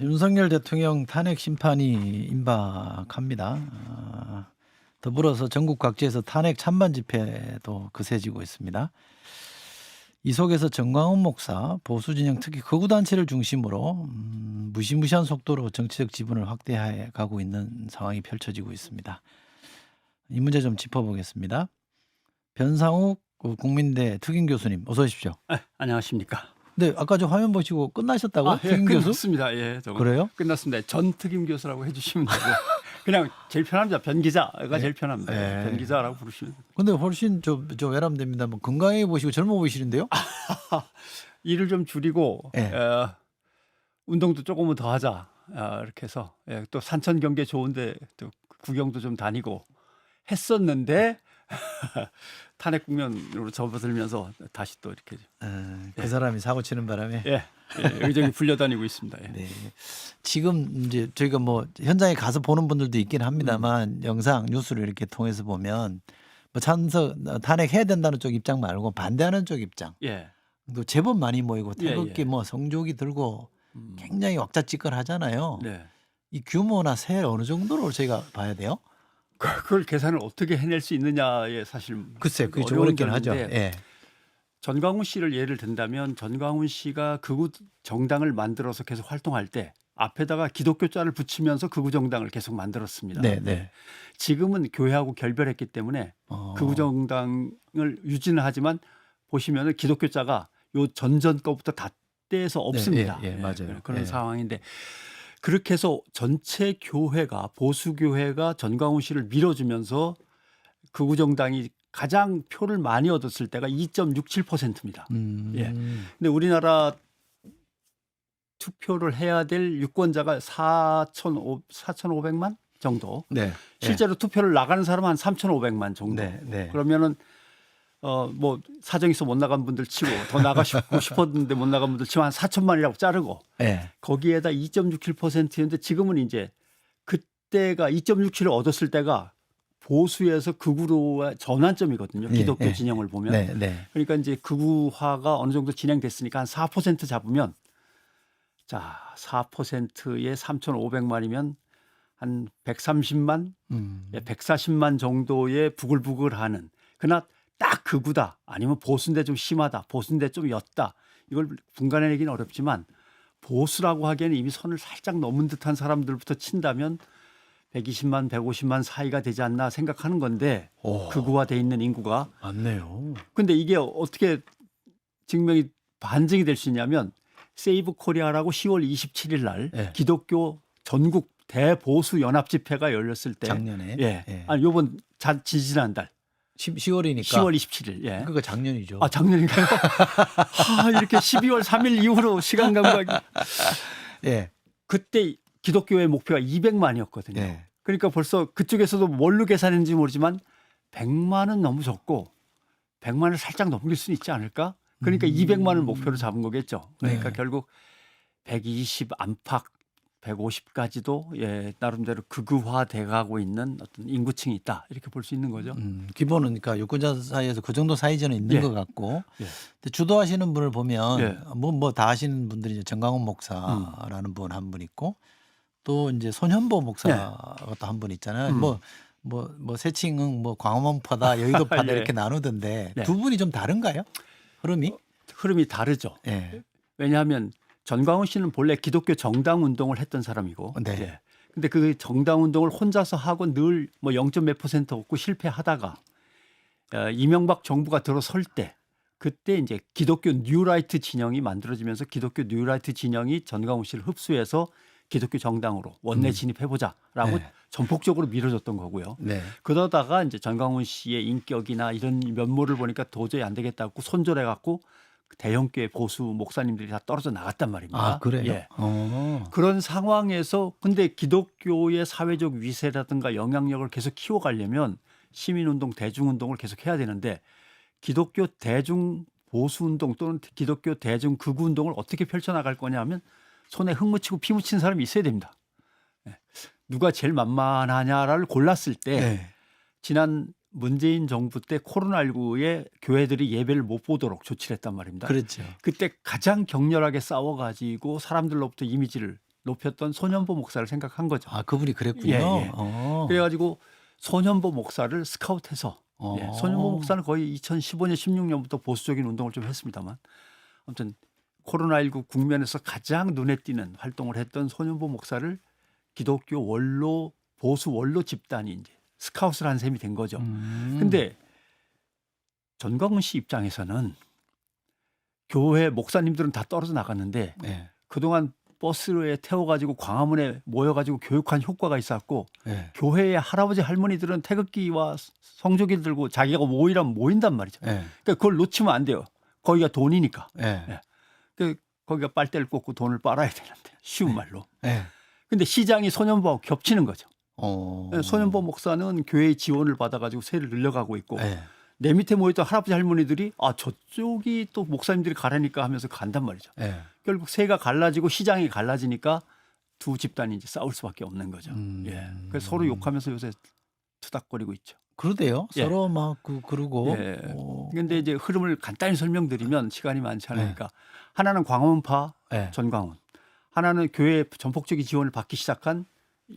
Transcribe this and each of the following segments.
윤석열 대통령 탄핵 심판이 임박합니다. 더불어서 전국 각지에서 탄핵 찬반 집회도 거세지고 있습니다. 이 속에서 정광훈 목사, 보수 진영 특히 극우 단체를 중심으로 무시무시한 속도로 정치적 지분을 확대해 가고 있는 상황이 펼쳐지고 있습니다. 이 문제 좀 짚어보겠습니다. 변상욱 국민대 특임 교수님 어서 오십시오. 안녕하십니까. 네, 아까 저 화면 보시고 끝나셨다고요? 예, 특임 교수? 끝났습니다. 예, 그래요? 끝났습니다. 전 특임 교수라고 해주시면 되고 그냥 제일 편합니다. 변 기자가 네. 제일 편합니다. 네. 변 기자라고 부르시면 됩니다. 근데 훨씬 좀 외람됩니다. 뭐 건강해 보시고 젊어 보이시는데요? 일을 좀 줄이고 예. 운동도 조금은 더 하자 이렇게 해서 또 산천 경계 좋은데 또 구경도 좀 다니고 했었는데 탄핵 국면으로 접어들면서 다시 또 이렇게 그 사람이 사고 치는 바람에. 여기저기 불려다니고 있습니다. 예. 네. 지금 이제 저희가 뭐 현장에 가서 보는 분들도 있긴 합니다만 영상 뉴스를 이렇게 통해서 보면 뭐 탄핵해야 된다는 쪽 입장 말고 반대하는 쪽 입장. 예. 또 제법 많이 모이고 예, 태극기 예. 뭐 성조기 들고 굉장히 왁자지껄하잖아요. 네. 이 규모나 세 어느 정도로 저희가 봐야 돼요? 그걸 계산을 어떻게 해낼 수 있느냐에 사실 글쎄, 그게 좀 어려운 어렵긴 하죠. 점인데 예. 전광훈 씨를 예를 든다면 전광훈 씨가 극우 정당을 만들어서 계속 활동할 때 앞에다가 기독교자를 붙이면서 극우 정당을 계속 만들었습니다. 네, 네. 지금은 교회하고 결별했기 때문에 극우 정당을 유지는 하지만 보시면은 기독교자가 요 전전 거부터 다 떼서 없습니다. 예, 맞아요. 그런 예. 상황인데 그렇게 해서 전체 교회가 보수 교회가 전광훈 씨를 밀어주면서 극우 정당이 가장 표를 많이 얻었을 때가 2.67%입니다. 예. 근데 우리나라 투표를 해야 될 유권자가 4,500만 정도. 네. 실제로 투표를 나가는 사람은 한 3,500만 정도. 네, 네. 그러면은 뭐 사정이 있어 못 나간 분들 치고 더 나가고 싶었는데 못 나간 분들 치고 한 4천만이라고 자르고 예. 거기에다 2.67%였는데 지금은 이제 그때가 2.67을 얻었을 때가 보수에서 극우로의 전환점이거든요. 기독교 예, 예. 진영을 보면. 네, 네. 그러니까 이제 극우화가 어느 정도 진행됐으니까 한 4% 잡으면 자 4%에 3,500만이면 한 130만, 140만 정도의 부글부글하는 그러나 딱 극우다 아니면 보수인데 좀 심하다 보수인데 좀 였다 이걸 분간해내기는 어렵지만 보수라고 하기에는 이미 선을 살짝 넘은 듯한 사람들부터 친다면 120만, 150만 사이가 되지 않나 생각하는 건데 극우화돼 있는 인구가. 맞네요. 근데 이게 어떻게 증명이 반증이 될 수 있냐면 세이브 코리아라고 10월 27일 날 예. 기독교 전국 대보수 연합 집회가 열렸을 때 작년에. 예. 예. 아니 요번 지지난달 10월이니까. 10월 27일. 예. 그거 작년이죠. 아, 작년인가요? 이렇게 12월 3일 이후로 시간 감각이. 예. 그때 기독교의 목표가 200만이었거든요. 예. 그러니까 벌써 그쪽에서도 뭘로 계산했는지 모르지만 100만은 너무 적고 100만을 살짝 넘길 수는 있지 않을까? 그러니까 200만을 목표로 잡은 거겠죠. 그러니까 네. 결국 120 안팎 150까지도 나름대로 극우화돼 가고 있는 어떤 인구층이 있다. 이렇게 볼 수 있는 거죠. 기본은 그러니까 유권자 사이에서 그 정도 사이즈는 있는 예. 것 같고. 예. 근데 주도하시는 분을 보면 예. 뭐 다 하시는 분들이 이제 정광훈 목사라는 분 한 분 있고 또 이제 손현보 목사가 또 한 분 있잖아요. 뭐 세칭은 뭐 광화문파다 여의도파다 예. 이렇게 나누던데 네. 두 분이 좀 다른가요? 흐름이? 흐름이 다르죠. 예. 왜냐하면 전광훈 씨는 본래 기독교 정당 운동을 했던 사람이고, 네. 근데 그 정당 운동을 혼자서 하고 늘 뭐 0.몇 % 얻고 실패하다가 이명박 정부가 들어설 때 그때 이제 기독교 뉴라이트 진영이 만들어지면서 기독교 뉴라이트 진영이 전광훈 씨를 흡수해서 기독교 정당으로 원내 진입해보자라고 네. 전폭적으로 밀어줬던 거고요. 네. 그러다가 이제 전광훈 씨의 인격이나 이런 면모를 보니까 도저히 안 되겠다고 손절해갖고 대형교회 보수 목사님들이 다 떨어져 나갔단 말입니다. 아, 그래요? 예. 어. 그런 상황에서 근데 기독교의 사회적 위세라든가 영향력을 계속 키워가려면 시민운동, 대중운동을 계속 해야 되는데 기독교 대중 보수운동 또는 기독교 대중 극우운동을 어떻게 펼쳐나갈 거냐 하면 손에 흙 묻히고 피 묻힌 사람이 있어야 됩니다. 누가 제일 만만하냐를 골랐을 때 네. 지난 문재인 정부 때 코로나19에 교회들이 예배를 못 보도록 조치를 했단 말입니다. 그렇죠. 그때 가장 격렬하게 싸워가지고 사람들로부터 이미지를 높였던 손현보 목사를 생각한 거죠. 아, 그분이 그랬군요. 예, 예. 어. 그래가지고 손현보 목사를 스카우트해서 어. 예, 손현보 목사는 거의 2015년 16년부터 보수적인 운동을 좀 했습니다만 아무튼 코로나19 국면에서 가장 눈에 띄는 활동을 했던 손현보 목사를 기독교 원로 보수 원로 집단이 이제 스카웃을 한 셈이 된 거죠. 근데 전광훈 씨 입장에서는 교회 목사님들은 다 떨어져 나갔는데 네. 그동안 버스에 태워가지고 광화문에 모여가지고 교육한 효과가 있었고 네. 교회의 할아버지 할머니들은 태극기와 성조기를 들고 자기가 모이라면 모인단 말이죠. 네. 그러니까 그걸 놓치면 안 돼요. 거기가 돈이니까. 네. 그 거기가 빨대를 꽂고 돈을 빨아야 되는데 쉬운 말로. 네. 근데 시장이 손현보하고 겹치는 거죠. 어. 손현보 목사는 교회의 지원을 받아가지고 세를 늘려가고 있고 네. 내 밑에 모였던 할아버지 할머니들이 아 저쪽이 또 목사님들이 가라니까 하면서 간단 말이죠. 네. 결국 세가 갈라지고 시장이 갈라지니까 두 집단이 이제 싸울 수밖에 없는 거죠. 예. 그래서 서로 욕하면서 요새 투닥거리고 있죠. 그러대요. 예. 서로 막 그러고. 예. 근데 이제 흐름을 간단히 설명드리면 시간이 많지 않으니까 하나는 광화문파 네. 전광훈, 하나는 교회 전폭적인 지원을 받기 시작한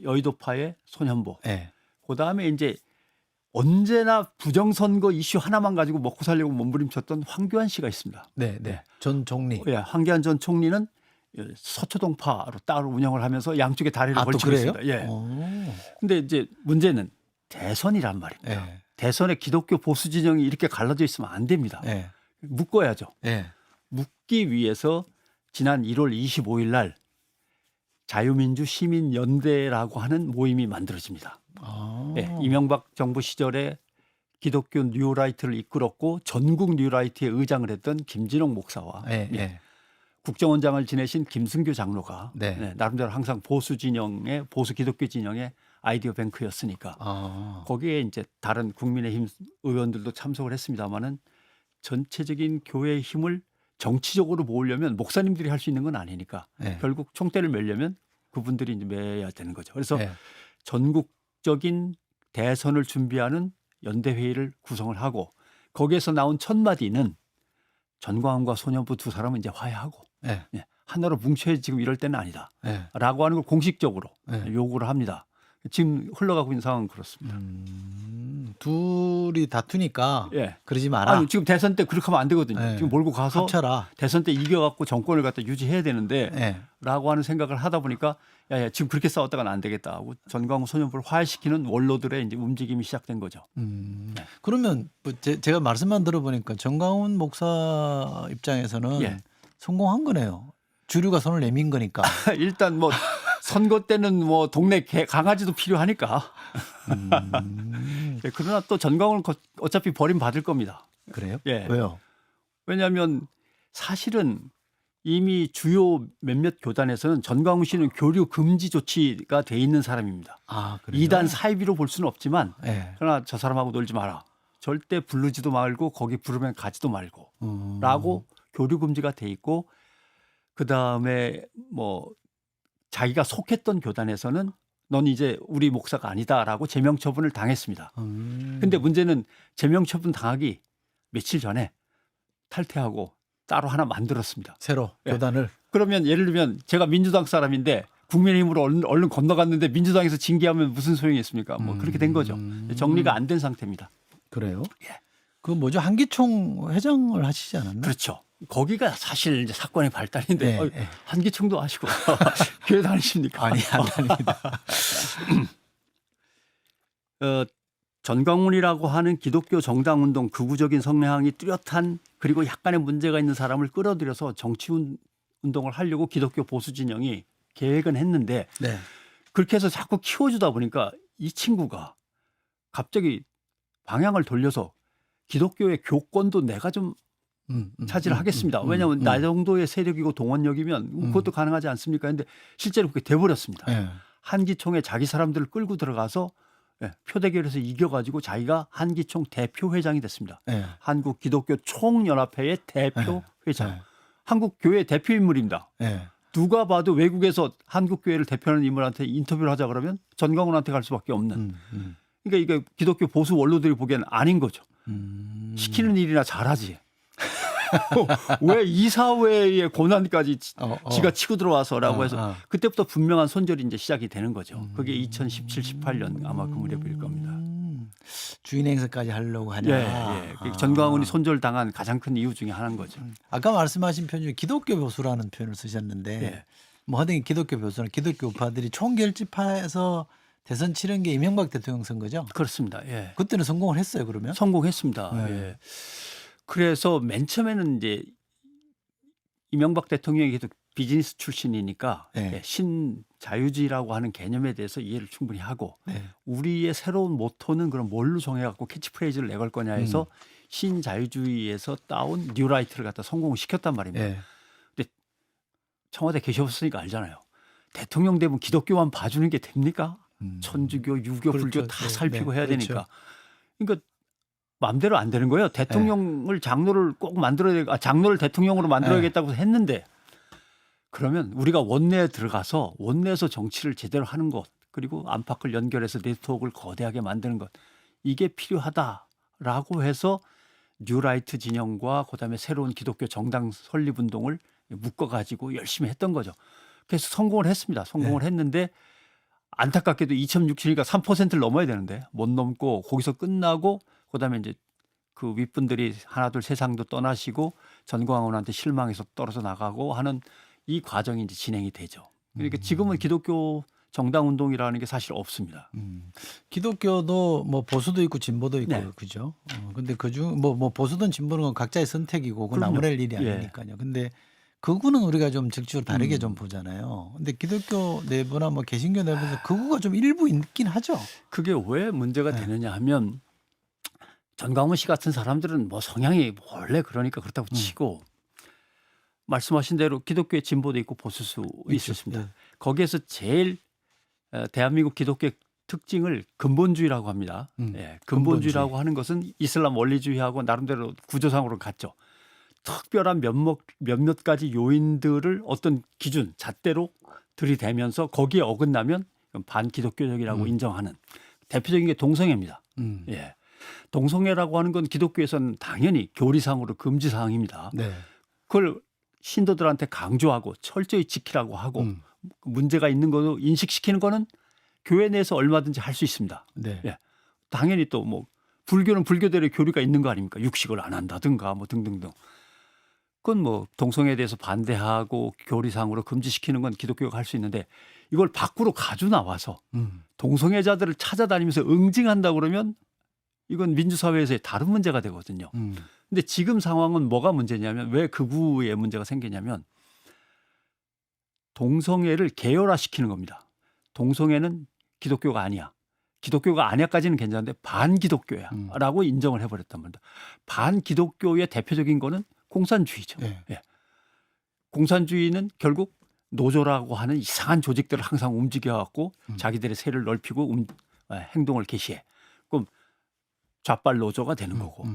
여의도파의 손현보. 네. 그다음에 이제 언제나 부정선거 이슈 하나만 가지고 먹고 살려고 몸부림쳤던 황교안 씨가 있습니다. 네. 네. 전 총리. 예, 황교안 전 총리는 서초동파로 따로 운영을 하면서 양쪽에 다리를 아, 또 걸치고 그래요? 있습니다. 예. 오. 근데 이제 문제는 대선이란 말입니다. 네. 대선에 기독교 보수 진영이 이렇게 갈라져 있으면 안 됩니다. 네. 묶어야죠. 네. 묶기 위해서 지난 1월 25일 날 자유민주 시민연대라고 하는 모임이 만들어집니다. 아. 예, 이명박 정부 시절에 기독교 뉴라이트를 이끌었고 전국 뉴라이트의 의장을 했던 김진홍 목사와 네. 네. 국정원장을 지내신 김승교 장로가 네. 나름대로 항상 보수 진영의 보수 기독교 진영의 아이디어 뱅크였으니까 아. 거기에 이제 다른 국민의힘 의원들도 참석을 했습니다마는 전체적인 교회의 힘을 정치적으로 모으려면 목사님들이 할 수 있는 건 아니니까 네. 결국 총대를 매려면 그분들이 이제 매야 되는 거죠. 그래서 네. 전국적인 대선을 준비하는 연대회의를 구성을 하고 거기에서 나온 첫 마디는 전광훈과 손현보 두 사람은 이제 화해하고 네. 예, 하나로 뭉쳐야 지금 이럴 때는 아니다. 네. 라고 하는 걸 공식적으로 네. 요구를 합니다. 지금 흘러가고 있는 상황은 그렇습니다. 둘이 다투니까 예. 그러지 마라. 아니, 지금 대선 때 그렇게 하면 안 되거든요. 네. 지금 몰고 가서 합쳐라. 대선 때 이겨갖고 정권을 갖다 유지해야 되는데 네. 라고 하는 생각을 하다 보니까 야, 지금 그렇게 싸웠다가는 안 되겠다 하고 전광훈 손현보를 화해시키는 원로들의 이제 움직임이 시작된 거죠. 그러면 뭐 제가 말씀만 들어보니까 정광훈 목사 입장에서는 예. 성공한 거네요. 주류가 손을 내민 거니까. 일단 뭐 선거 때는 뭐 동네 강아지도 필요하니까. 예, 그러나 또 전광훈은 어차피 버림받을 겁니다. 그래요? 예. 왜요? 왜냐하면 사실은 이미 주요 몇몇 교단에서는 전광훈 씨는 교류 금지 조치가 돼 있는 사람입니다. 아, 그래요? 이단 사이비로 볼 수는 없지만 네. 그러나 저 사람하고 놀지 마라. 절대 부르지도 말고 거기 부르면 가지도 말고 라고 교류 금지가 돼 있고 그다음에 뭐 자기가 속했던 교단에서는 넌 이제 우리 목사가 아니다라고 제명 처분을 당했습니다. 근데 문제는 제명 처분 당하기 며칠 전에 탈퇴하고 따로 하나 만들었습니다. 새로 예. 교단을. 그러면 예를 들면 제가 민주당 사람인데 국민의힘으로 얼른 건너갔는데 민주당에서 징계하면 무슨 소용이 있습니까? 뭐 그렇게 된 거죠. 정리가 안 된 상태입니다. 그래요? 예. 그 뭐죠? 한기총 회장을 하시지 않았나? 그렇죠. 거기가 사실 이제 사건의 발단인데 네, 네. 한기총도 하시고 교회 다니십니까? 아니, 안 아닙니다. 전광훈이라고 하는 기독교 정당운동 극우적인 성향이 뚜렷한 그리고 약간의 문제가 있는 사람을 끌어들여서 정치 운동을 하려고 기독교 보수 진영이 계획은 했는데 네. 그렇게 해서 자꾸 키워주다 보니까 이 친구가 갑자기 방향을 돌려서 기독교의 교권도 내가 좀 차지를 하겠습니다. 왜냐하면 나 정도의 세력이고 동원력이면 그것도 가능하지 않습니까? 근데 실제로 그렇게 돼버렸습니다. 네. 한기총에 자기 사람들을 끌고 들어가서 표대결에서 이겨가지고 자기가 한기총 대표회장이 됐습니다. 네. 한국 기독교 총연합회의 대표회장. 네. 한국 교회 대표 인물입니다. 네. 누가 봐도 외국에서 한국 교회를 대표하는 인물한테 인터뷰를 하자 그러면 전광훈한테 갈 수밖에 없는. 그러니까 이게 기독교 보수 원로들이 보기에는 아닌 거죠. 시키는 일이나 잘하지. 왜 이사회의 고난까지 어. 지가 치고 들어와서라고 해서 어. 그때부터 분명한 손절이 이제 시작이 되는 거죠. 그게 2017, 18년 아마 그 무렵일 겁니다. 주인 행세까지 하려고 하냐. 예, 예. 전광훈이 손절당한 가장 큰 이유 중에 하나인 거죠. 아까 말씀하신 표현 중에 기독교 교수라는 표현을 쓰셨는데 예. 뭐 하여튼 기독교 교수는 기독교 우파들이 총결집해서 대선 치른 게 이명박 대통령 선거죠. 그렇습니다. 예. 그때는 성공을 했어요. 그러면? 성공했습니다. 네. 예. 그래서 맨 처음에는 이제 이명박 대통령이 계속 비즈니스 출신이니까 네. 예, 신자유주의라고 하는 개념에 대해서 이해를 충분히 하고 네. 우리의 새로운 모토는 그럼 뭘로 정해갖고 캐치프레이즈를 내걸 거냐 해서 신자유주의에서 따온 뉴라이트를 갖다 성공을 시켰단 말입니다. 예. 청와대 계셨으니까 알잖아요. 대통령 되면 기독교만 봐주는 게 됩니까? 천주교, 유교, 그렇죠. 불교 다 네, 살피고 네, 해야 그렇죠. 되니까. 그러니까 마음대로 안 되는 거예요. 대통령을 장로를 꼭 만들어야 장로를 대통령으로 만들어야겠다고 했는데 그러면 우리가 원내에 들어가서 원내에서 정치를 제대로 하는 것 그리고 안팎을 연결해서 네트워크를 거대하게 만드는 것 이게 필요하다라고 해서 뉴라이트 진영과 그다음에 새로운 기독교 정당 설립 운동을 묶어가지고 열심히 했던 거죠. 그래서 성공을 했습니다. 성공을 했는데 안타깝게도 2006년이니까 3%를 넘어야 되는데 못 넘고 거기서 끝나고 그다음에 이제 그 윗분들이 하나둘 세상도 떠나시고 전광훈한테 실망해서 떨어져 나가고 하는 이 과정이 이제 진행이 되죠. 그러니까 지금은 기독교 정당 운동이라는 게 사실 없습니다. 기독교도 뭐 보수도 있고 진보도 있고 네. 그죠. 근데 그중 뭐 보수든 진보는 건 각자의 선택이고 그건 그럼요. 아무럴 일이 예. 아니니까요. 근데 그구는 우리가 좀 적극적으로 다르게 좀 보잖아요. 근데 기독교 내부나 뭐 개신교 내부에서 그구가 좀 일부 있긴 하죠. 그게 왜 문제가 되느냐 하면 전광훈 씨 같은 사람들은 뭐 성향이 원래 그러니까 그렇다고 치고 말씀하신 대로 기독교의 진보도 있고 보수수 있었습니다. 네. 거기에서 제일 대한민국 기독교의 특징을 근본주의라고 합니다. 예, 근본주의라고 하는 것은 이슬람 원리주의하고 나름대로 구조상으로 같죠. 특별한 몇몇 가지 요인들을 어떤 기준 잣대로 들이대면서 거기에 어긋나면 반기독교적이라고 인정하는 대표적인 게 동성애입니다. 예. 동성애라고 하는 건 기독교에서는 당연히 교리상으로 금지 사항입니다. 네. 그걸 신도들한테 강조하고 철저히 지키라고 하고 문제가 있는 거로 인식시키는 거는 교회 내에서 얼마든지 할 수 있습니다. 네. 예. 당연히 또 뭐 불교는 불교대로의 교리가 있는 거 아닙니까? 육식을 안 한다든가 뭐 등등등. 그건 뭐 동성애에 대해서 반대하고 교리상으로 금지시키는 건 기독교가 할 수 있는데 이걸 밖으로 가져 나와서 동성애자들을 찾아다니면서 응징한다 그러면 이건 민주사회에서의 다른 문제가 되거든요. 근데 지금 상황은 뭐가 문제냐면 왜 극우의 문제가 생기냐면 동성애를 계열화시키는 겁니다. 동성애는 기독교가 아니야. 기독교가 아니야까지는 괜찮은데 반기독교야라고 인정을 해버렸단 말입니다. 반기독교의 대표적인 거는 공산주의죠. 네. 예. 공산주의는 결국 노조라고 하는 이상한 조직들을 항상 움직여갖고 자기들의 세를 넓히고 행동을 개시해. 그럼 좌빨 노조가 되는 거고.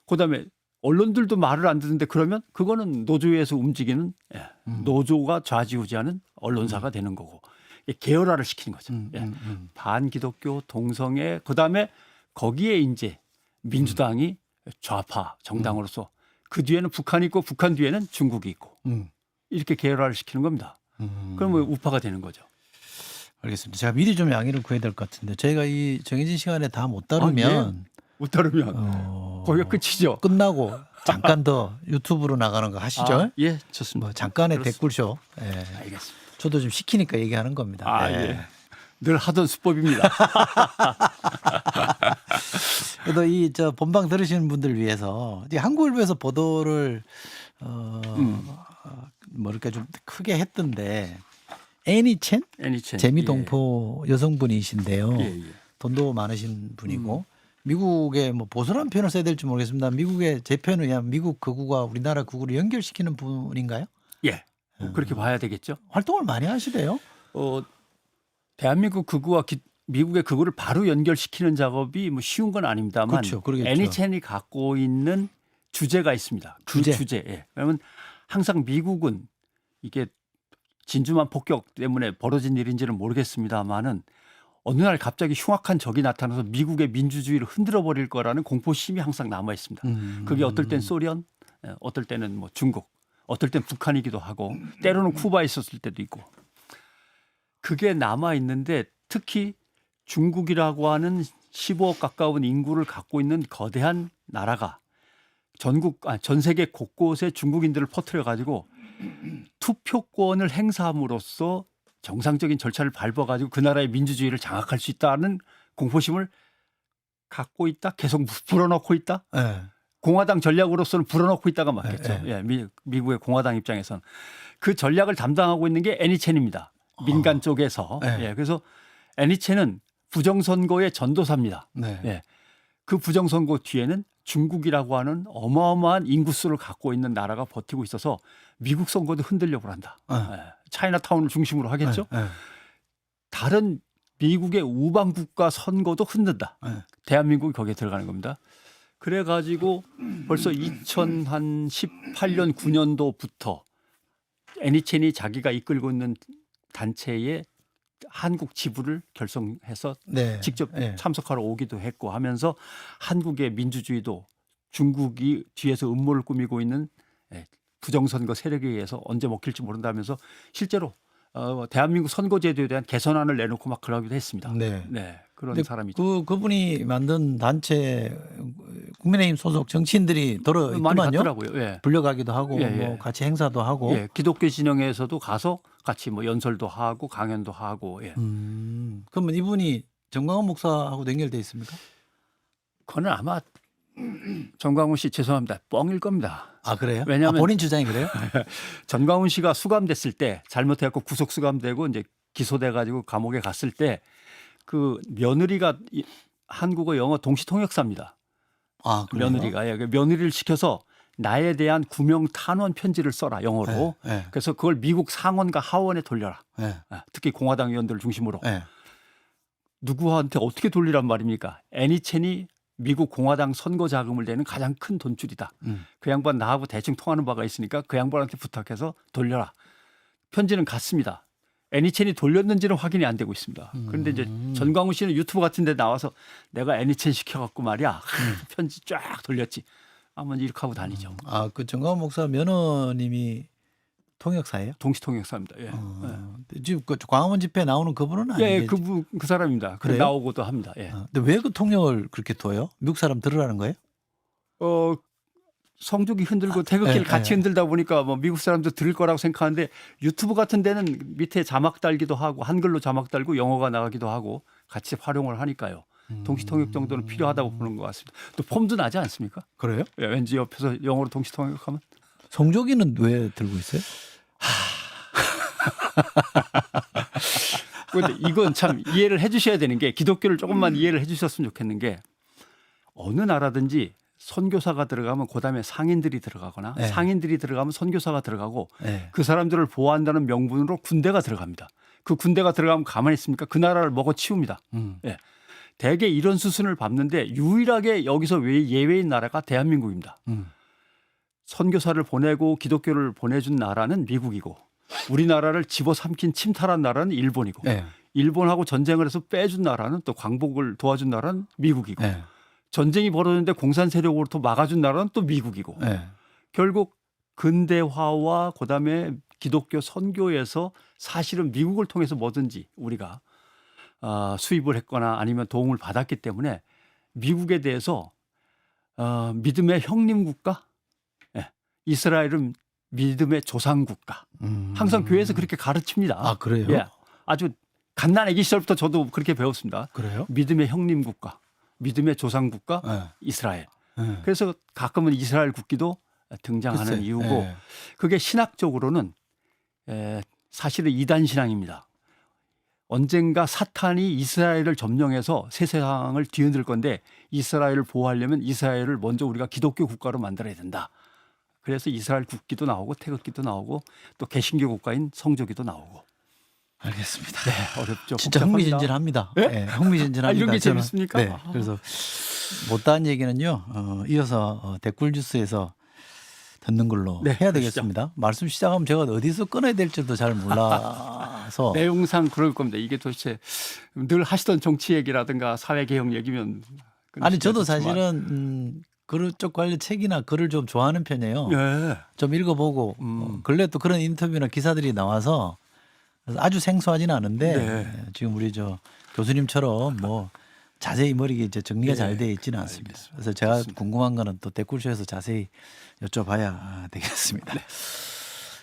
그다음에 언론들도 말을 안 듣는데 그러면 그거는 노조에서 움직이는 노조가 좌지우지하는 언론사가 되는 거고. 계열화를 시키는 거죠. 반기독교, 동성애, 그다음에 거기에 이제 민주당이 좌파 정당으로서 그 뒤에는 북한이 있고 북한 뒤에는 중국이 있고 이렇게 계열화를 시키는 겁니다. 그러면 우파가 되는 거죠. 알겠습니다. 제가 미리 좀 양해를 구해야 될 것 같은데 저희가 이 정해진 시간에 다 못 다루면 못 다루면 거기가 끝이죠. 끝나고 잠깐 더 유튜브로 나가는 거 하시죠? 예, 좋습니다. 뭐 잠깐의 그렇습니다. 댓글쇼. 예. 알겠습니다. 저도 좀 시키니까 얘기하는 겁니다. 예. 늘 하던 수법입니다. 그래도 이 저 본방 들으시는 분들 위해서 이제 한국일보에서 보도를 뭐 이렇게 좀 크게 했던데 애니첸 재미동포 여성분이신데요. 예. 돈도 많으신 분이고 미국의 뭐 보수라는 표현을 써야 될지 모르겠습니다. 미국의 제 표현은 그냥 미국 극우가 우리나라 극우를 연결시키는 분인가요? 예. 그렇게 봐야 되겠죠. 활동을 많이 하시대요. 대한민국 극우와 미국의 극우를 바로 연결시키는 작업이 뭐 쉬운 건 아닙니다만 그렇죠. 그러겠죠. 애니첸이 갖고 있는 주제가 있습니다. 그 주제. 예. 그러면 항상 미국은 이게 진주만 폭격 때문에 벌어진 일인지는 모르겠습니다만은 어느 날 갑자기 흉악한 적이 나타나서 미국의 민주주의를 흔들어 버릴 거라는 공포심이 항상 남아 있습니다. 그게 어떨 땐 소련, 어떨 때는 뭐 중국, 어떨 땐 북한이기도 하고 때로는 쿠바에 있었을 때도 있고 그게 남아 있는데 특히 중국이라고 하는 15억 가까운 인구를 갖고 있는 거대한 나라가 전 세계 곳곳에 중국인들을 퍼뜨려 가지고 투표권을 행사함으로써 정상적인 절차를 밟아 가지고 그 나라의 민주주의를 장악할 수 있다는 공포심을 갖고 있다. 계속 불어넣고 있다. 네. 공화당 전략으로서는 불어넣고 있다가 맞겠죠. 네. 예, 미국의 공화당 입장에서는 그 전략을 담당하고 있는 게 애니첸입니다. 민간 쪽에서. 네. 예, 그래서 애니첸은 부정선거의 전도사입니다. 네. 예, 그 부정선거 뒤에는 중국이라고 하는 어마어마한 인구수를 갖고 있는 나라가 버티고 있어서 미국 선거도 흔들려고 한다. 예, 차이나타운을 중심으로 하겠죠. 네. 다른 미국의 우방 국가 선거도 흔든다. 네. 대한민국이 거기에 들어가는 겁니다. 그래가지고 벌써 2018년 9년도부터 애니첸이 자기가 이끌고 있는 단체의 한국 지부를 결성해서 네. 직접 네. 참석하러 오기도 했고 하면서 한국의 민주주의도 중국이 뒤에서 음모를 꾸미고 있는 부정선거 세력에 의해서 언제 먹힐지 모른다면서 실제로 대한민국 선거제도에 대한 개선안을 내놓고 막 그러기도 했습니다. 네. 네, 그런 근데 사람이죠. 그분이 만든 단체 국민의힘 소속 정치인들이 들어 많이 있더만요. 갔더라고요. 예. 불려가기도 하고 예, 예. 뭐 같이 행사도 하고. 예, 기독교 진영에서도 가서 같이 뭐 연설도 하고 강연도 하고. 예. 그러면 이분이 정광훈 목사하고 연결돼 있습니까? 그거는 아마 정광훈 씨 죄송합니다. 뻥일 겁니다. 아 그래요? 왜냐하면 본인 주장이 그래요? 정광훈 씨가 수감됐을 때 잘못해갖고 구속 수감되고 이제 기소돼가지고 감옥에 갔을 때 그 며느리가 한국어 영어 동시 통역사입니다. 아 그래요? 며느리가 그 며느리를 시켜서 나에 대한 구명 탄원 편지를 써라 영어로. 네, 네. 그래서 그걸 미국 상원과 하원에 돌려라. 네. 특히 공화당 의원들을 중심으로. 네. 누구한테 어떻게 돌리란 말입니까? 애니첸이 미국 공화당 선거 자금을 내는 가장 큰 돈줄이다. 그 양반 나하고 대충 통하는 바가 있으니까 그 양반한테 부탁해서 돌려라. 편지는 갔습니다. 애니첸이 돌렸는지는 확인이 안 되고 있습니다. 그런데 이제 전광훈 씨는 유튜브 같은 데 나와서 내가 애니첸 시켜갖고 말이야. 편지 쫙 돌렸지. 아마 이렇게 하고 다니죠. 아 그 정광훈 목사 면허님이 통역사예요? 동시 통역사입니다. 예. 지금 그 광화문 집회 나오는 그분은 예, 아니겠죠? 그 사람입니다. 그래요? 나오고도 합니다. 예. 근데 왜 그 통역을 그렇게 둬요? 미국 사람 들으라는 거예요? 성적이 흔들고 태극기를 예, 같이 예. 흔들다 보니까 뭐 미국 사람도 들을 거라고 생각하는데 유튜브 같은 데는 밑에 자막 달기도 하고 한글로 자막 달고 영어가 나가기도 하고 같이 활용을 하니까요. 동시 통역 정도는 필요하다고 보는 것 같습니다. 또 폼도 나지 않습니까? 그래요? 예, 왠지 옆에서 영어로 동시 통역하면 성조기는 왜 들고 있어요? 근데 이건 참 이해를 해 주셔야 되는 게 기독교를 조금만 이해를 해 주셨으면 좋겠는 게 어느 나라든지 선교사가 들어가면 그다음에 상인들이 들어가거나 네. 상인들이 들어가면 선교사가 들어가고 네. 그 사람들을 보호한다는 명분으로 군대가 들어갑니다. 그 군대가 들어가면 가만히 있습니까? 그 나라를 먹어치웁니다. 예. 대개 이런 수순을 밟는데 유일하게 여기서 예외인 나라가 대한민국입니다. 선교사를 보내고 기독교를 보내준 나라는 미국이고 우리나라를 집어삼킨 침탈한 나라는 일본이고 네. 일본하고 전쟁을 해서 빼준 나라는 또 광복을 도와준 나라는 미국이고 네. 전쟁이 벌어졌는데 공산 세력으로부터 막아준 나라는 또 미국이고 네. 결국 근대화와 그다음에 기독교 선교에서 사실은 미국을 통해서 뭐든지 우리가 수입을 했거나 아니면 도움을 받았기 때문에 미국에 대해서 믿음의 형님 국가, 이스라엘은 믿음의 조상 국가. 항상 교회에서 그렇게 가르칩니다. 아 그래요? 예, 아주 갓난 아기 시절부터 저도 그렇게 배웠습니다. 그래요? 믿음의 형님 국가, 믿음의 조상 국가, 네. 이스라엘. 네. 그래서 가끔은 이스라엘 국기도 등장하는 글쎄, 이유고 네. 그게 신학적으로는 사실은 이단 신앙입니다. 언젠가 사탄이 이스라엘을 점령해서 새 세상을 뒤흔들 건데 이스라엘을 보호하려면 이스라엘을 먼저 우리가 기독교 국가로 만들어야 된다. 그래서 이스라엘 국기도 나오고 태극기도 나오고 또 개신교 국가인 성조기도 나오고. 알겠습니다. 네, 어렵죠. 진짜 복잡합니다. 흥미진진합니다. 네? 네, 흥미진진합니다. 이런 게 저는. 재밌습니까? 네, 그래서 못다한 얘기는요. 이어서 댓글 뉴스에서 듣는 걸로 네, 해야 그러시죠. 되겠습니다. 말씀 시작하면 제가 어디서 끊어야 될지도 잘 몰라서 내용상 그럴 겁니다. 이게 도대체 늘 하시던 정치 얘기라든가 사회 개혁 얘기면 아니 저도 그렇지만. 사실은 그쪽 관련 책이나 글을 좀 좋아하는 편이에요. 예. 좀 읽어보고 근래 또 그런 인터뷰나 기사들이 나와서 그래서 아주 생소하지는 않은데 네. 지금 우리 저 교수님처럼 뭐 자세히 머리가 이제 정리가 네. 잘 돼 있지는 않습니다. 알겠습니다. 그래서 제가 좋습니다. 궁금한 거는 또 댓글쇼에서 자세히 여쭤봐야 되겠습니다.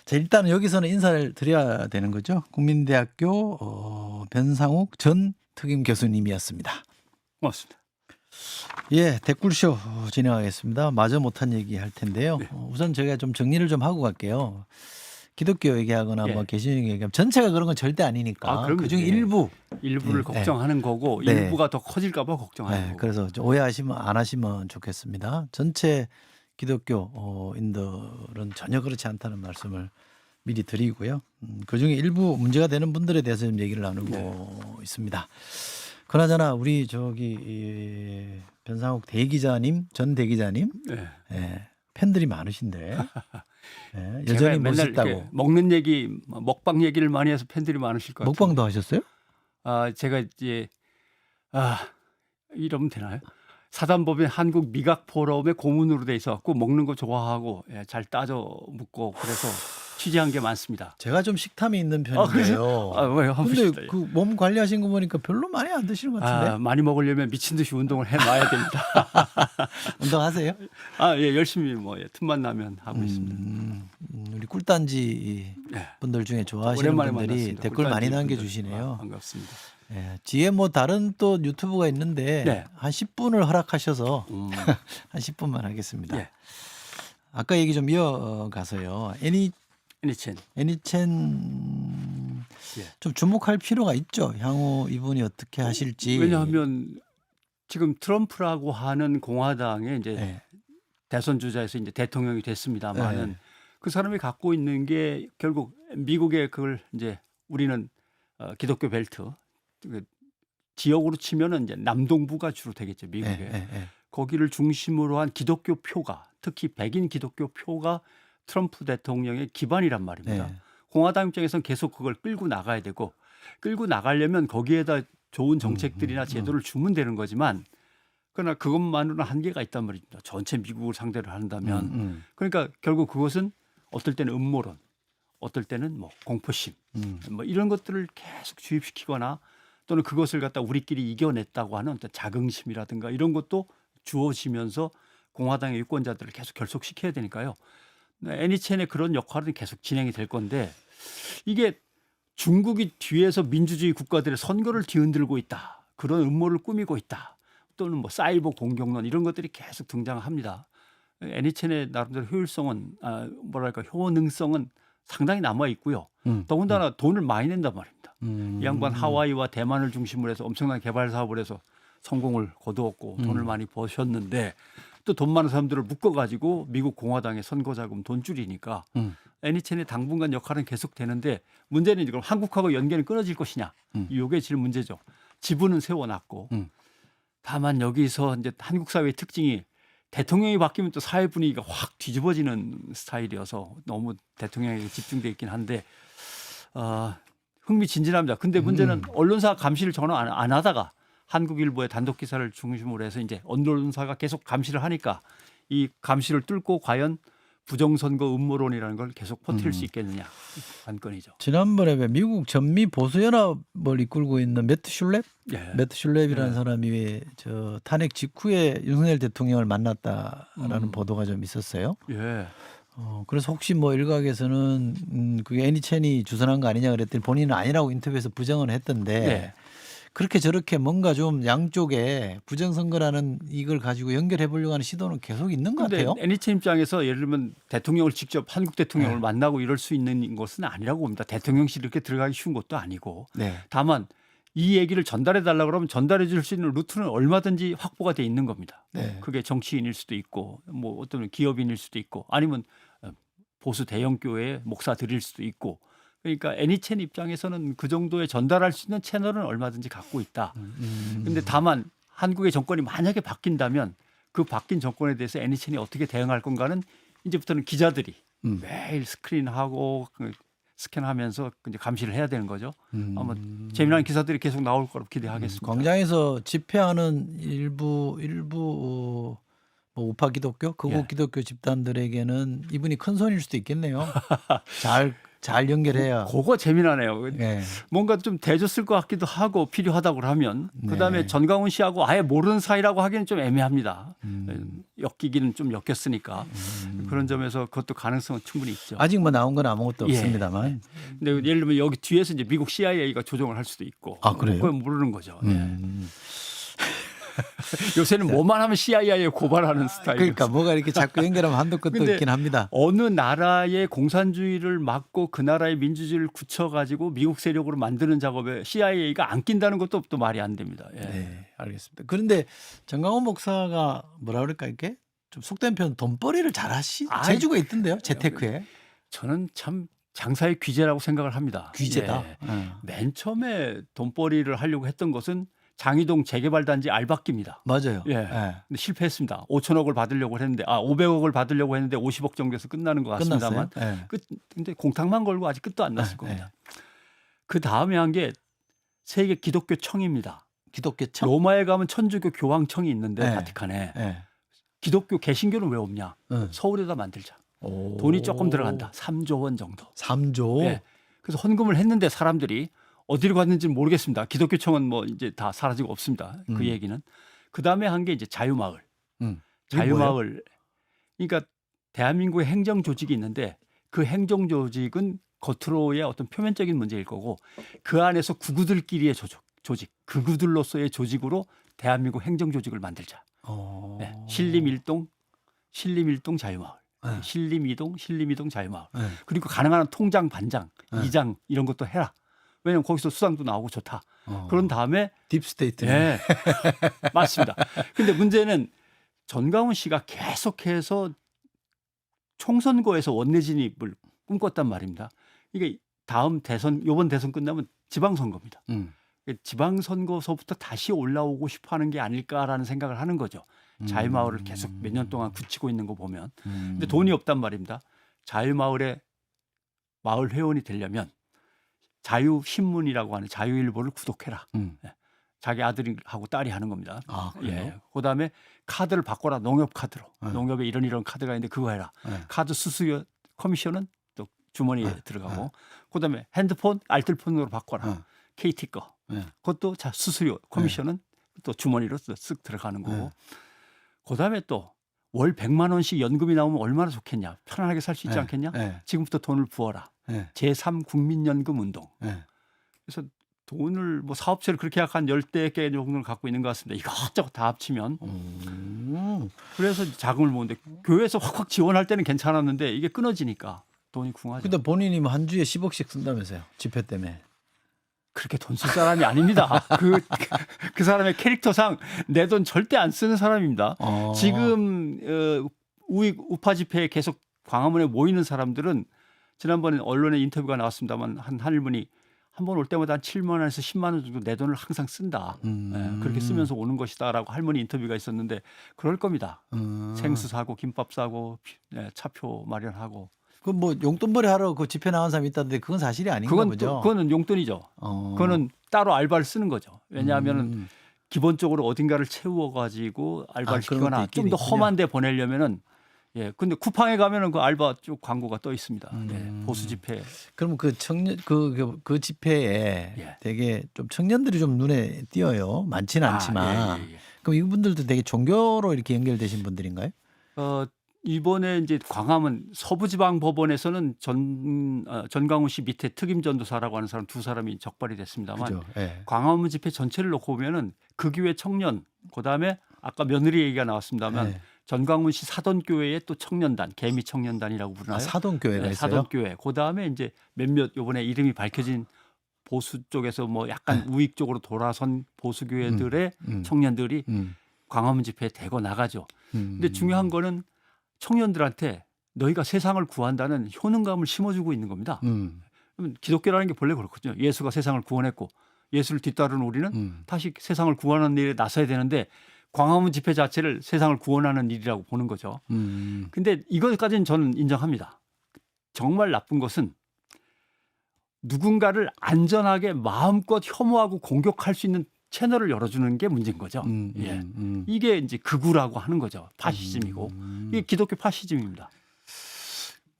자, 일단은 여기서는 인사를 드려야 되는 거죠. 국민대학교 변상욱 전 특임 교수님이었습니다. 고맙습니다. 예, 댓글쇼 진행하겠습니다. 마저 못한 얘기 할 텐데요. 네. 우선 저희가 좀 정리를 좀 하고 갈게요. 기독교 얘기하거나 예. 뭐 개신교 얘기하면 전체가 그런 건 절대 아니니까 그럼요. 그중 예. 일부. 일부를 예, 걱정하는 거고 네. 일부가 더 커질까 봐 걱정하는 네, 거고. 그래서 좀 오해하시면 안 하시면 좋겠습니다. 전체 기독교인들은 전혀 그렇지 않다는 말씀을 미리 드리고요. 그중에 일부 문제가 되는 분들에 대해서 좀 얘기를 나누고 있습니다. 그나저나 우리 저기 변상욱 대기자님, 전 대기자님, 네. 예, 팬들이 많으신데 예, 제가 여전히 맨날 멋있다고. 이렇게 먹는 얘기, 먹방 얘기를 많이 해서 팬들이 많으실 것 같아요. 먹방도 하셨어요? 제가 이제 이러면 되나요? 사단법인 한국 미각 포럼의 고문으로 돼 있어갖고 먹는 거 좋아하고 잘 따져 묻고 그래서 취재한 게 많습니다. 제가 좀 식탐이 있는 그래요? 편인데요. 왜요? 한번 근데 보시죠. 그 몸 관리하신 거 보니까 별로 많이 안 드시는 것 같은데. 많이 먹으려면 미친 듯이 운동을 해놔야 됩니다. 운동하세요? 예, 열심히 틈만 나면 하고 있습니다. 우리 꿀단지 네. 분들 중에 좋아하시는 오랜만에 분들이 만났습니다. 댓글 많이 꿀단지 남겨주시네요. 분들. 반갑습니다. 예, 뒤에 뭐 다른 또 유튜브가 있는데 네. 한 10분을 허락하셔서 음, 한 10분만 하겠습니다. 예. 아까 얘기 좀 이어가서요. 애니첸. 애니첸 예. 좀 주목할 필요가 있죠. 향후 이분이 어떻게 하실지. 왜냐하면 지금 트럼프라고 하는 공화당의 이제 예, 대선 주자에서 이제 대통령이 됐습니다만은 네. 그 사람이 갖고 있는 게 결국 미국의 그걸 이제 우리는 기독교 벨트 그 지역으로 치면은 이제 남동부가 주로 되겠죠 예, 미국에. 예, 예. 거기를 중심으로 한 기독교 표가 특히 백인 기독교 표가 트럼프 대통령의 기반이란 말입니다. 예. 공화당 입장에서는 계속 그걸 끌고 나가야 되고 끌고 나가려면 거기에다 좋은 정책들이나 제도를 주면 되는 거지만 그러나 그것만으로는 한계가 있단 말입니다. 전체 미국을 상대로 한다면 그러니까 결국 그것은 어떨 때는 음모론, 어떨 때는 뭐 공포심, 뭐 이런 것들을 계속 주입시키거나 또는 그것을 갖다 우리끼리 이겨냈다고 하는 어떤 자긍심이라든가 이런 것도 주어지면서 공화당의 유권자들을 계속 결속시켜야 되니까요. 애니첸의 그런 역할은 계속 진행이 될 건데 이게 중국이 뒤에서 민주주의 국가들의 선거를 뒤흔들고 있다. 그런 음모를 꾸미고 있다. 또는 뭐 사이버 공격론 이런 것들이 계속 등장합니다. 애니첸의 나름대로 효율성은 효능성은 상당히 남아 있고요. 더군다나 돈을 많이 낸단 말입니다. 이 양반 하와이와 대만을 중심으로 해서 엄청난 개발 사업을 해서 성공을 거두었고 돈을 많이 버셨는데 또 돈 많은 사람들을 묶어가지고 미국 공화당의 선거자금 돈줄이니까 애니첸의 당분간 역할은 계속되는데 문제는 지금 한국하고 연계는 끊어질 것이냐. 이게 제일 문제죠. 지분은 세워놨고 다만 여기서 이제 한국 사회의 특징이 대통령이 바뀌면 또 사회 분위기가 확 뒤집어지는 스타일이어서 너무 대통령에게 집중돼 있긴 한데 흥미진진합니다. 근데 문제는 언론사 감시를 전혀 안 하다가 한국일보의 단독 기사를 중심으로 해서 이제 언론사가 계속 감시를 하니까 이 감시를 뚫고 과연 부정선거 음모론이라는 걸 계속 퍼뜨릴 수 있겠느냐 관건이죠. 지난번에 왜 미국 전미 보수 연합을 이끌고 있는 매트 슐랩, 예. 매트 슐랩이라는 예. 사람이 왜 저 탄핵 직후에 윤석열 대통령을 만났다라는 보도가 좀 있었어요. 예. 그래서 혹시 뭐 일각에서는 그게 애니첸이 주선한 거 아니냐 그랬더니 본인은 아니라고 인터뷰에서 부정을 했던데 네. 그렇게 저렇게 뭔가 좀 양쪽에 부정선거라는 이걸 가지고 연결해 보려고 하는 시도는 계속 있는 것 근데 같아요. 애니첸 입장에서 예를 들면 대통령을 직접 한국 대통령을 네. 만나고 이럴 수 있는 것은 아니라고 봅니다. 대통령실 이렇게 들어가기 쉬운 것도 아니고 네. 다만 이 얘기를 전달해 달라고 그러면 전달해 줄 수 있는 루트는 얼마든지 확보가 돼 있는 겁니다. 네. 그게 정치인일 수도 있고 뭐 어떤 기업인일 수도 있고 아니면 보수 대형 교회 목사들일 수도 있고 그러니까 애니첸 입장에서는 그 정도의 전달할 수 있는 채널은 얼마든지 갖고 있다. 근데 다만 한국의 정권이 만약에 바뀐다면 그 바뀐 정권에 대해서 애니첸이 어떻게 대응할 건가는 이제부터는 기자들이 매일 스크린하고 스캔하면서 이제 감시를 해야 되는 거죠. 아마 재미난 기사들이 계속 나올 거라고 기대하겠습니다. 광장에서 집회하는 일부 뭐 우파 기독교, 극우 예. 기독교 집단들에게는 이분이 큰 손일 수도 있겠네요. 잘 연결해야. 그거 재미나네요. 예. 뭔가 좀 대줬을 것 같기도 하고 필요하다고 하면 그다음에 네. 전광훈 씨하고 아예 모르는 사이라고 하기는 좀 애매합니다. 엮이기는 좀 엮였으니까 그런 점에서 그것도 가능성은 충분히 있죠. 아직 뭐 나온 건 아무것도 예. 없습니다만. 근데 예를 들면 여기 뒤에서 이제 미국 CIA가 조종을 할 수도 있고. 아, 그래요? 그건 모르는 거죠. 예. 음. 요새는 뭐만 하면 CIA에 고발하는 스타일. 그러니까 뭐가 이렇게 자꾸 연결하면 한도 끝도 근데 있긴 합니다. 어느 나라의 공산주의를 막고 그 나라의 민주주의를 굳혀가지고 미국 세력으로 만드는 작업에 CIA가 안 낀다는 것도 또 말이 안 됩니다. 예. 네, 알겠습니다. 그런데 정강훈 목사가 뭐라 그럴까 이렇게 좀 속된 표현 돈벌이를 재주가 있던데요. 재테크에. 저는 참 장사의 귀재라고 생각을 합니다. 귀재다. 예. 맨 처음에 돈벌이를 하려고 했던 것은 장이동 재개발단지 알박기입니다. 맞아요. 예. 예. 근데 실패했습니다. 5천억을 받으려고 했는데 500억을 받으려고 했는데 50억 정도에서 끝나는 것 같습니다만. 끝났어요. 예. 근데 공탁만 걸고 아직 끝도 안 났을 예, 겁니다. 그 다음에 한 게 세계 기독교 청입니다. 기독교청. 로마에 가면 천주교 교황청이 있는데 네. 바티칸에 예. 기독교 개신교는 왜 없냐? 응. 서울에다 만들자. 오. 돈이 조금 들어간다. 3조 원 정도. 3조. 예. 그래서 헌금을 했는데 사람들이 어디로 갔는지는 모르겠습니다. 기독교청은 뭐 이제 다 사라지고 없습니다. 그 얘기는. 그 다음에 한 게 이제 자유마을. 이게 뭐예요? 자유마을. 그러니까 대한민국의 행정 조직이 있는데 그 행정 조직은 겉으로의 어떤 표면적인 문제일 거고 그 안에서 구구들끼리의 조직, 극우들로서의 조직으로 대한민국 행정 조직을 만들자. 네. 신림일동 자유마을. 네. 신림이동 자유마을. 네. 그리고 가능한 한 통장, 반장, 네. 이장 이런 것도 해라. 왜냐하면 거기서 수당도 나오고 좋다. 그런 다음에 딥스테이트. 예, 맞습니다. 근데 문제는 전광훈 씨가 계속해서 총선거에서 원내 진입을 꿈꿨단 말입니다. 이게 다음 대선, 이번 대선 끝나면 지방선거입니다. 지방선거서부터 다시 올라오고 싶어하는 게 아닐까라는 생각을 하는 거죠. 자유마을을 계속 몇 년 동안 굳히고 있는 거 보면. 근데 돈이 없단 말입니다. 자유마을의 마을 회원이 되려면 자유신문이라고 하는 자유일보를 구독해라. 예. 자기 아들하고 딸이 하는 겁니다. 아, 그래요? 예. 그다음에 카드를 바꿔라. 농협 카드로. 네. 농협에 이런 카드가 있는데 그거 해라. 네. 카드 수수료 커미션은 또 주머니에 들어가고. 그다음에 핸드폰 알뜰폰으로 바꿔라. KT 거. 그것도 수수료 커미션은 또 주머니로 쓱 들어가는 거고. 그다음에 또 월 100만 원씩 연금이 나오면 얼마나 좋겠냐. 편안하게 살 수 있지 않겠냐. 지금부터 돈을 부어라. 제3 국민연금 운동. 그래서 돈을 뭐 사업체를 그렇게 약 한 10대 개 정도를 갖고 있는 것 같습니다. 이것저것 다 합치면. 그래서 자금을 모으는데 교회에서 확 지원할 때는 괜찮았는데 이게 끊어지니까 돈이 궁하죠. 근데 본인이 뭐 한 주에 10억씩 쓴다면서요. 집회 때문에. 그렇게 돈 쓸 사람이 아닙니다. 그 사람의 캐릭터상 내 돈 절대 안 쓰는 사람입니다. 지금 우파 집회에 계속 광화문에 모이는 사람들은 지난번에 언론에 인터뷰가 나왔습니다만 한 할머니 한 번 올 때마다 한 7만 원에서 10만 원 정도 내 돈을 항상 쓴다. 예, 그렇게 쓰면서 오는 것이다라고 할머니 인터뷰가 있었는데 그럴 겁니다. 생수 사고 김밥 사고 차표 마련하고. 그 뭐 용돈벌이 하러 그 집회 나온 사람이 있다는데 그건 사실이 아닌가 보죠. 그거는 용돈이죠. 그거는 따로 알바를 쓰는 거죠. 왜냐하면 기본적으로 어딘가를 채워가지고 알바를 시키거나 좀 더 험한 데 보내려면은 예. 근데 쿠팡에 가면은 그 알바 쪽 광고가 떠 있습니다. 예, 보수 집회. 그럼 그 청년 그 집회에 되게 좀 청년들이 좀 눈에 띄어요. 많지는 않지만. 그럼 이분들도 되게 종교로 이렇게 연결되신 분들인가요? 이번에 이제 광화문 서부지방법원에서는 전광훈 씨 밑에 특임 전도사라고 하는 사람 두 사람이 적발이 됐습니다만 광화문 집회 전체를 놓고 보면은 극유의 청년, 그다음에 아까 며느리 얘기가 나왔습니다만 전광훈 씨 사돈교회의 또 청년단, 개미 청년단이라고 부르나요? 사돈교회가 있어요. 사돈교회. 그다음에 이제 몇몇 이번에 이름이 밝혀진 보수 쪽에서 뭐 약간 우익 쪽으로 돌아선 보수교회들의 청년들이 광화문 집회에 대거 나가죠. 근데 중요한 거는 청년들한테 너희가 세상을 구한다는 효능감을 심어주고 있는 겁니다. 기독교라는 게 본래 그렇거든요. 예수가 세상을 구원했고 예수를 뒤따르는 우리는 다시 세상을 구하는 일에 나서야 되는데 광화문 집회 자체를 세상을 구원하는 일이라고 보는 거죠. 근데 이것까지는 저는 인정합니다. 정말 나쁜 것은 누군가를 안전하게 마음껏 혐오하고 공격할 수 있는 채널을 열어주는 게 문제인 거죠. 예. 이게 이제 극우라고 하는 거죠. 파시즘이고 이게 기독교 파시즘입니다.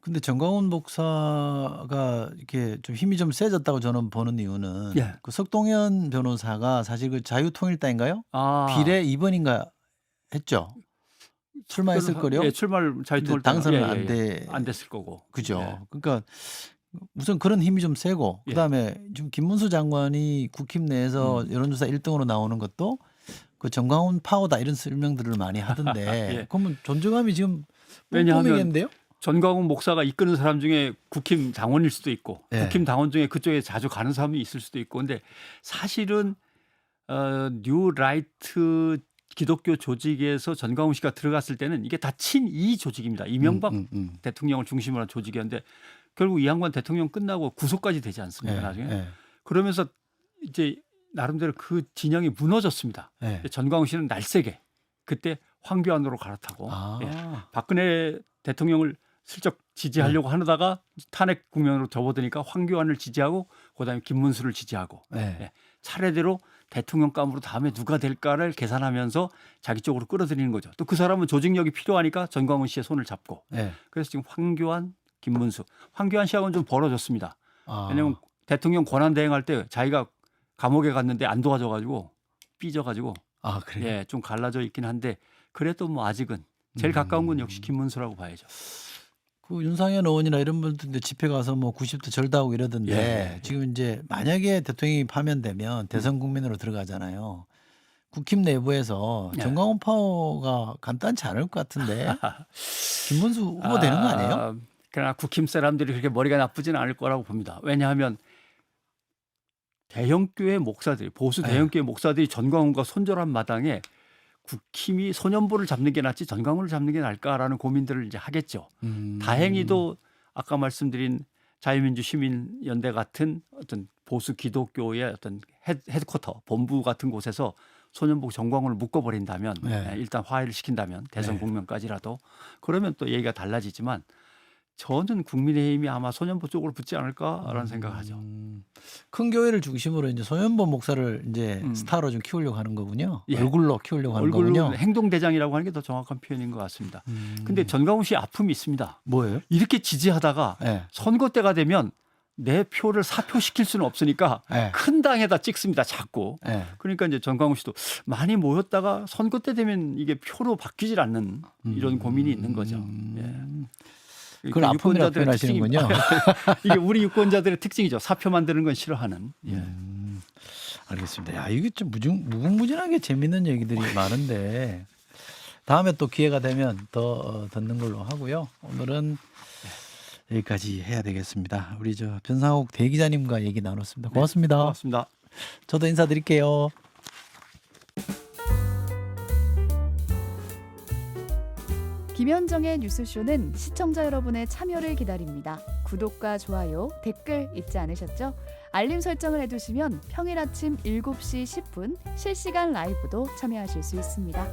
근데 정광훈 목사가 이렇게 좀 힘이 좀 세졌다고 저는 보는 이유는 예. 그 석동현 변호사가 사실 그 자유통일당인가요? 아, 비례 2번인가 했죠. 출마했을 거요. 예, 출마를 근데 자유통일 당선은 안 됐을 거고. 그죠. 예. 그러니까 우선 그런 힘이 좀 세고 예. 그다음에 지금 김문수 장관이 국힘 내에서 여론조사 1등으로 나오는 것도 그 정광훈 파워다 이런 설명들을 많이 하던데 예. 그러면 존재감이 지금 왜냐하면 뿜뿜이겠는데요? 전광훈 목사가 이끄는 사람 중에 국힘 당원일 수도 있고 예. 국힘 당원 중에 그쪽에 자주 가는 사람이 있을 수도 있고 근데 사실은 뉴 라이트 기독교 조직에서 전광훈 씨가 들어갔을 때는 이게 다 친이 조직입니다. 이명박 대통령을 중심으로 한 조직이었는데 결국 이 양반 대통령 끝나고 구속까지 되지 않습니까? 예, 나중에. 예, 그러면서 이제 나름대로 그 진영이 무너졌습니다. 예. 전광훈 씨는 날쌔게 그때 황교안으로 갈아타고 아, 예. 박근혜 대통령을 슬쩍 지지하려고 하다가 탄핵 국면으로 접어드니까 황교안을 지지하고 그다음에 김문수를 지지하고 예. 예. 차례대로 대통령감으로 다음에 누가 될까를 계산하면서 자기 쪽으로 끌어들이는 거죠. 또 그 사람은 조직력이 필요하니까 전광훈 씨의 손을 잡고 예. 그래서 지금 황교안, 김문수, 황교안 씨하고는 좀 벌어졌습니다. 아, 왜냐하면 대통령 권한 대행할 때 자기가 감옥에 갔는데 안 도와줘가지고 삐져가지고 아 그래요? 예, 좀 갈라져 있긴 한데 그래도 뭐 아직은 제일 가까운 건 역시 김문수라고 봐야죠. 그 윤상현 의원이나 이런 분들도 집회 가서 뭐 90도 절다하고 이러던데 예. 지금 이제 만약에 대통령이 파면되면 대선 국면으로 들어가잖아요. 국힘 내부에서 예. 정광훈 파워가 간단치 않을 것 같은데 김문수 후보 되는 거 아니에요? 그러나 국힘 사람들이 그렇게 머리가 나쁘지는 않을 거라고 봅니다. 왜냐하면 대형교회 목사들이 보수 네. 대형교회 목사들이 전광훈과 손절한 마당에 국힘이 소년보를 잡는 게 낫지 전광훈을 잡는 게 나을까라는 고민들을 이제 하겠죠. 다행히도 아까 말씀드린 자유민주 시민연대 같은 어떤 보수 기독교의 어떤 헤드쿼터 본부 같은 곳에서 소년복 전광훈을 묶어버린다면 네. 일단 화해를 시킨다면 대선 네. 국면까지라도 그러면 또 얘기가 달라지지만 저는 국민의힘이 아마 소년보 쪽으로 붙지 않을까라는 생각을 하죠. 큰 교회를 중심으로 이제 소연보 목사를 이제 음. 스타로 좀 키우려고 하는 거군요. 예. 얼굴로 키우려고 하는 얼굴로 거군요. 행동대장이라고 하는 게 더 정확한 표현인 것 같습니다. 근데 전광훈 씨 아픔이 있습니다. 뭐예요? 이렇게 지지하다가 예. 선거 때가 되면 내 표를 사표시킬 수는 없으니까 예. 큰 당에다 찍습니다. 자꾸. 예. 그러니까 이제 전광훈 씨도 많이 모였다가 선거 때 되면 이게 표로 바뀌질 않는 이런 고민이 있는 거죠. 예. 그걸 아픔이라고 표현하시는군요. 이게 우리 유권자들의 특징이죠. 사표 만드는 건 싫어하는. 예. 알겠습니다. 야, 이게 좀 무궁무진하게 재밌는 얘기들이 많은데 다음에 또 기회가 되면 더 듣는 걸로 하고요. 오늘은 여기까지 해야 되겠습니다. 우리 저 변상욱 대기자님과 얘기 나눴습니다. 고맙습니다. 고맙습니다. 저도 인사드릴게요. 김현정의 뉴스쇼는 시청자 여러분의 참여를 기다립니다. 구독과 좋아요, 댓글 잊지 않으셨죠? 알림 설정을 해두시면 평일 아침 7시 10분 실시간 라이브도 참여하실 수 있습니다.